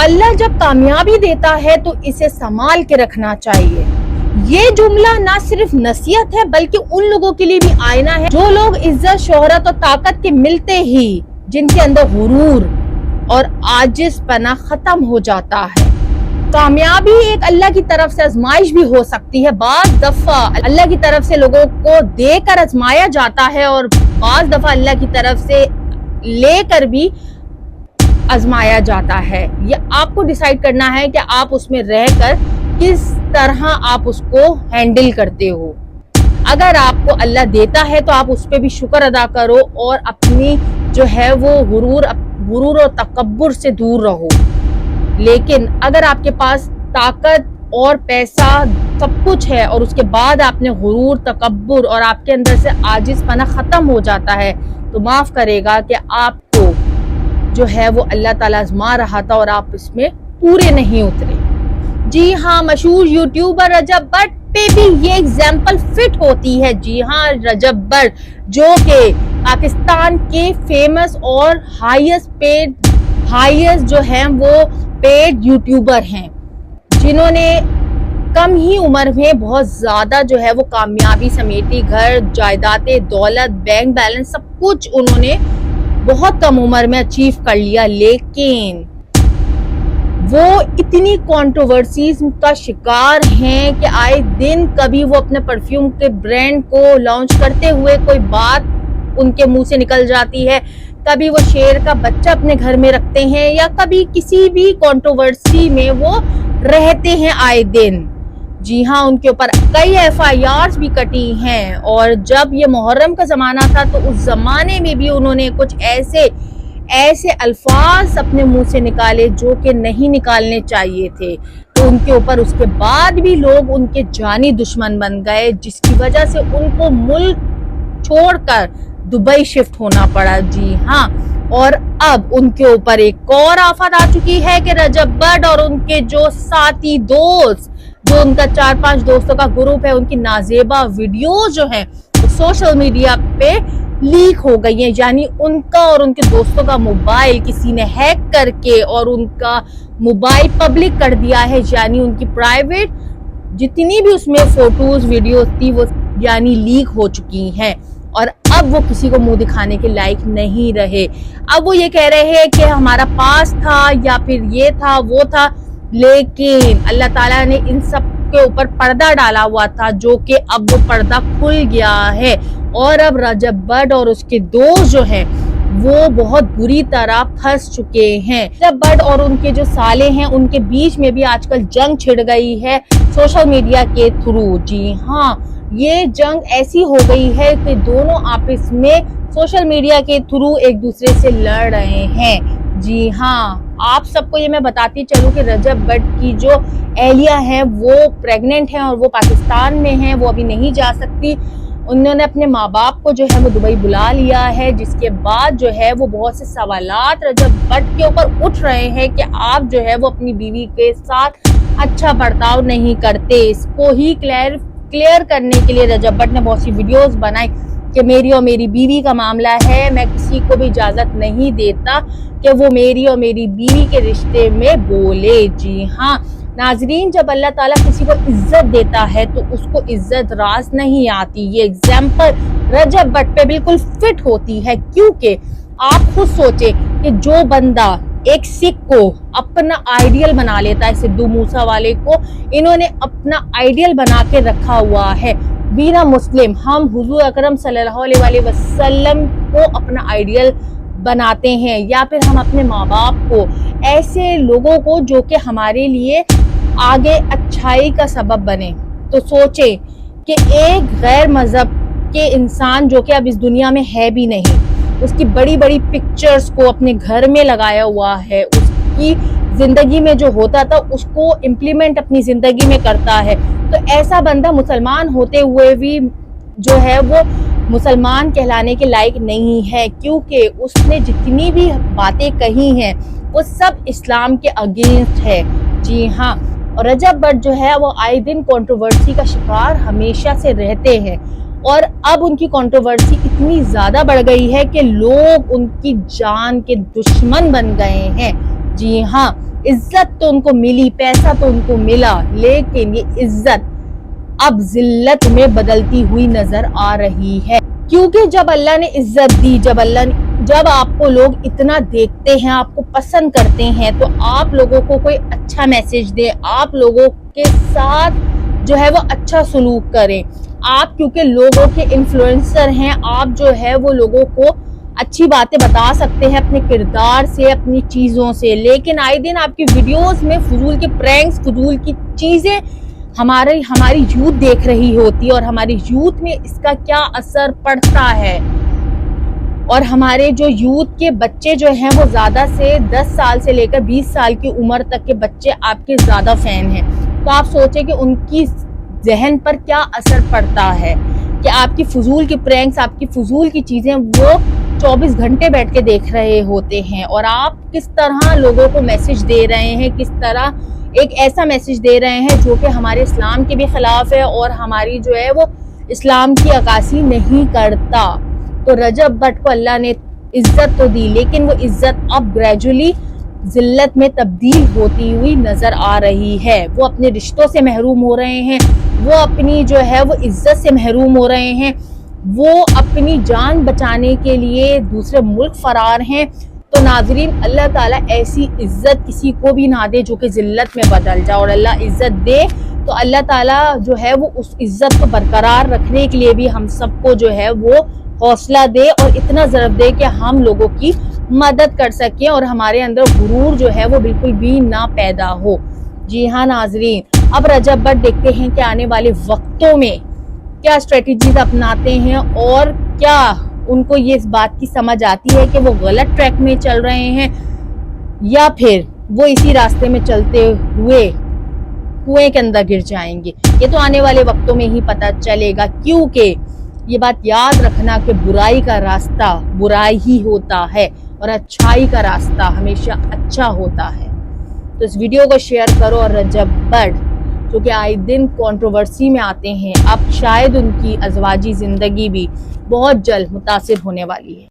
اللہ جب کامیابی دیتا ہے تو اسے سنبھال کے رکھنا چاہیے۔ یہ جملہ نہ صرف نصیحت ہے بلکہ ان لوگوں کے لیے بھی آئینہ ہے جو لوگ عزت، شہرت اور طاقت کے ملتے ہی جن کے اندر غرور اور عاجز پنا ختم ہو جاتا ہے۔ کامیابی ایک اللہ کی طرف سے آزمائش بھی ہو سکتی ہے۔ بعض دفعہ اللہ کی طرف سے لوگوں کو دے کر آزمایا جاتا ہے اور بعض دفعہ اللہ کی طرف سے لے کر بھی آزمایا جاتا ہے۔ یہ آپ کو ڈیسائیڈ کرنا ہے کہ آپ اس میں رہ کر کس طرح آپ اس کو ہینڈل کرتے ہو۔ اگر آپ کو اللہ دیتا ہے تو آپ اس پہ بھی شکر ادا کرو اور اپنی جو ہے وہ غرور اور تکبر سے دور رہو۔ لیکن اگر آپ کے پاس طاقت اور پیسہ سب کچھ ہے اور اس کے بعد آپ نے غرور، تکبر اور آپ کے اندر سے عاجز پنا ختم ہو جاتا ہے تو معاف کرے گا کہ آپ کو جو ہے وہ اللہ تعالیٰ آزما رہا تھا اور آپ اس میں پورے نہیں اترے۔ جی ہاں، مشہور یوٹیوبر رجب بٹ پہ بھی یہ ایگزامپل فٹ ہوتی ہے۔ جی ہاں، رجب بٹ جو کہ پاکستان کے فیمس اور ہائیسٹ جو ہیں وہ پیڈ یوٹیوبر ہیں، جنہوں نے کم ہی عمر میں بہت زیادہ جو ہے وہ کامیابی سمیٹی، گھر، جائیدادیں، دولت، بینک بیلنس سب کچھ انہوں نے بہت کم عمر میں اچیو کر لیا۔ لیکن وہ اتنی کنٹروورسیز کا شکار ہیں کہ آئے دن کبھی وہ اپنے پرفیوم کے برانڈ کو لانچ کرتے ہوئے کوئی بات ان کے منہ سے نکل جاتی ہے، کبھی وہ شیر کا بچہ اپنے گھر میں رکھتے ہیں یا کبھی کسی بھی کنٹروورسی میں وہ رہتے ہیں آئے دن۔ جی ہاں، ان کے اوپر کئی FIRs بھی کٹی ہیں، اور جب یہ محرم کا زمانہ تھا تو اس زمانے میں بھی انہوں نے کچھ ایسے الفاظ اپنے منہ سے نکالے جو کہ نہیں نکالنے چاہیے تھے، تو ان کے اوپر اس کے بعد بھی لوگ ان کے جانی دشمن بن گئے، جس کی وجہ سے ان کو ملک چھوڑ کر دبئی شفٹ ہونا پڑا۔ جی ہاں، اور اب ان کے اوپر ایک اور آفت آ چکی ہے کہ رجب بٹ اور ان کے جو ساتھی دوست، جو ان کا 4-5 دوستوں کا گروپ ہے، ان کی نازیبا ویڈیوز جو ہیں سوشل میڈیا پہ لیک ہو گئی ہیں۔ یعنی ان کا اور ان کے دوستوں کا موبائل کسی نے ہیک کر کے اور ان کا موبائل پبلک کر دیا ہے، یعنی ان کی پرائیویٹ جتنی بھی اس میں فوٹوز ویڈیوز تھی وہ یعنی لیک ہو چکی ہیں، اور اب وہ کسی کو منہ دکھانے کے لائق نہیں رہے۔ اب وہ یہ کہہ رہے ہیں کہ ہمارا پاس تھا یا پھر یہ تھا وہ تھا، لیکن اللہ تعالیٰ نے ان سب کے اوپر پردہ ڈالا ہوا تھا جو کہ اب وہ پردہ کھل گیا ہے، اور اب رجب بٹ اور اس کے دوست جو ہیں وہ بہت بری طرح پھنس چکے ہیں۔ رجب بٹ اور ان کے جو سالے ہیں ان کے بیچ میں بھی آج کل جنگ چھڑ گئی ہے سوشل میڈیا کے تھرو۔ جی ہاں، یہ جنگ ایسی ہو گئی ہے کہ دونوں آپس میں سوشل میڈیا کے تھرو ایک دوسرے سے لڑ رہے ہیں۔ جی ہاں، آپ سب کو یہ میں بتاتی چلوں کہ رجب بٹ کی جو اہلیہ ہیں وہ پریگننٹ ہیں اور وہ پاکستان میں ہیں، وہ ابھی نہیں جا سکتی۔ انہوں نے اپنے ماں باپ کو جو ہے وہ دبئی بلا لیا ہے، جس کے بعد جو ہے وہ بہت سے سوالات رجب بٹ کے اوپر اٹھ رہے ہیں کہ آپ جو ہے وہ اپنی بیوی کے ساتھ اچھا برتاؤ نہیں کرتے۔ اس کو ہی کلیئر کرنے کے لیے رجب بٹ نے بہت سی ویڈیوز بنائی کہ میری اور میری بیوی کا معاملہ ہے، میں کسی کو بھی اجازت نہیں دیتا کہ وہ میری اور میری بیوی کے رشتے میں بولے۔ جی ہاں ناظرین، جب اللہ تعالیٰ کسی کو عزت دیتا ہے تو اس کو عزت راز نہیں آتی۔ یہ ایگزامپل رجب بٹ پہ بالکل فٹ ہوتی ہے، کیونکہ آپ خود سوچیں کہ جو بندہ ایک سکھ کو اپنا آئیڈیل بنا لیتا ہے، سدھو موسیٰ والے کو انہوں نے اپنا آئیڈیل بنا کے رکھا ہوا ہے۔ بینا مسلم ہم حضور اکرم صلی اللہ علیہ وسلم کو اپنا آئیڈیل بناتے ہیں، یا پھر ہم اپنے ماں باپ کو، ایسے لوگوں کو جو کہ ہمارے لیے آگے اچھائی کا سبب بنے۔ تو سوچیں کہ ایک غیر مذہب کے انسان جو کہ اب اس دنیا میں ہے بھی نہیں، اس کی بڑی بڑی پکچرز کو اپنے گھر میں لگایا ہوا ہے، اس کی زندگی میں جو ہوتا تھا اس کو امپلیمنٹ اپنی زندگی میں کرتا ہے، تو ایسا بندہ مسلمان ہوتے ہوئے بھی جو ہے وہ مسلمان کہلانے کے لائق نہیں ہے، کیونکہ اس نے جتنی بھی باتیں کہی ہیں وہ سب اسلام کے اگینسٹ ہے۔ جی ہاں، اور رجب بٹ جو ہے وہ آئے دن کنٹروورسی کا شکار ہمیشہ سے رہتے ہیں، اور اب ان کی کنٹروورسی اتنی زیادہ بڑھ گئی ہے کہ لوگ ان کی جان کے دشمن بن گئے ہیں۔ جی ہاں، عزت تو ان کو ملی، پیسہ تو ان کو ملا، لیکن یہ عزت اب ذلت میں بدلتی ہوئی نظر آ رہی ہے، کیونکہ جب اللہ نے عزت دی، جب آپ کو لوگ اتنا دیکھتے ہیں، آپ کو پسند کرتے ہیں، تو آپ لوگوں کو کوئی اچھا میسج دے، آپ لوگوں کے ساتھ جو ہے وہ اچھا سلوک کریں۔ آپ کیونکہ لوگوں کے انفلوئنسر ہیں، آپ جو ہے وہ لوگوں کو اچھی باتیں بتا سکتے ہیں اپنے کردار سے، اپنی چیزوں سے، لیکن آئے دن آپ کی ویڈیوز میں فضول کے پرینکس، فضول کی چیزیں ہماری یوتھ دیکھ رہی ہوتی ہے، اور ہماری یوتھ میں اس کا کیا اثر پڑتا ہے، اور ہمارے جو یوتھ کے بچے جو ہیں وہ زیادہ سے 10 سال سے لے کر 20 سال کی عمر تک کے بچے آپ کے زیادہ فین ہیں، تو آپ سوچیں کہ ان کی ذہن پر کیا اثر پڑتا ہے کہ آپ کی فضول کی پرینکس، آپ کی فضول کی چیزیں وہ 24 گھنٹے بیٹھ کے دیکھ رہے ہوتے ہیں، اور آپ کس طرح لوگوں کو میسج دے رہے ہیں، کس طرح ایک ایسا میسج دے رہے ہیں جو کہ ہمارے اسلام کے بھی خلاف ہے اور ہماری جو ہے وہ اسلام کی عکاسی نہیں کرتا۔ تو رجب بٹ کو اللہ نے عزت تو دی، لیکن وہ عزت اب گریجولی ذلت میں تبدیل ہوتی ہوئی نظر آ رہی ہے۔ وہ اپنے رشتوں سے محروم ہو رہے ہیں، وہ اپنی جو ہے وہ عزت سے محروم ہو رہے ہیں، وہ اپنی جان بچانے کے لیے دوسرے ملک فرار ہیں۔ تو ناظرین، اللہ تعالیٰ ایسی عزت کسی کو بھی نہ دے جو کہ ذلت میں بدل جائے، اور اللہ عزت دے تو اللہ تعالیٰ جو ہے وہ اس عزت کو برقرار رکھنے کے لیے بھی ہم سب کو جو ہے وہ حوصلہ دے، اور اتنا ضرب دے کہ ہم لوگوں کی مدد کر سکیں اور ہمارے اندر غرور جو ہے وہ بالکل بھی نہ پیدا ہو۔ جی ہاں ناظرین، اب رجب بٹ دیکھتے ہیں کہ آنے والے وقتوں میں کیا اسٹریٹجیز اپناتے ہیں، اور کیا ان کو یہ اس بات کی سمجھ آتی ہے کہ وہ غلط ٹریک میں چل رہے ہیں، یا پھر وہ اسی راستے میں چلتے ہوئے کنویں کے اندر گر جائیں گے۔ یہ تو آنے والے وقتوں میں ہی پتہ چلے گا، کیونکہ یہ بات یاد رکھنا کہ برائی کا راستہ برائی ہی ہوتا ہے، اور اچھائی کا راستہ ہمیشہ اچھا ہوتا ہے۔ تو اس ویڈیو کو شیئر کرو، اور رجب بٹ جو کہ آئے دن کنٹروورسی میں آتے ہیں، اب شاید ان کی ازواجی زندگی بھی بہت جلد متاثر ہونے والی ہے۔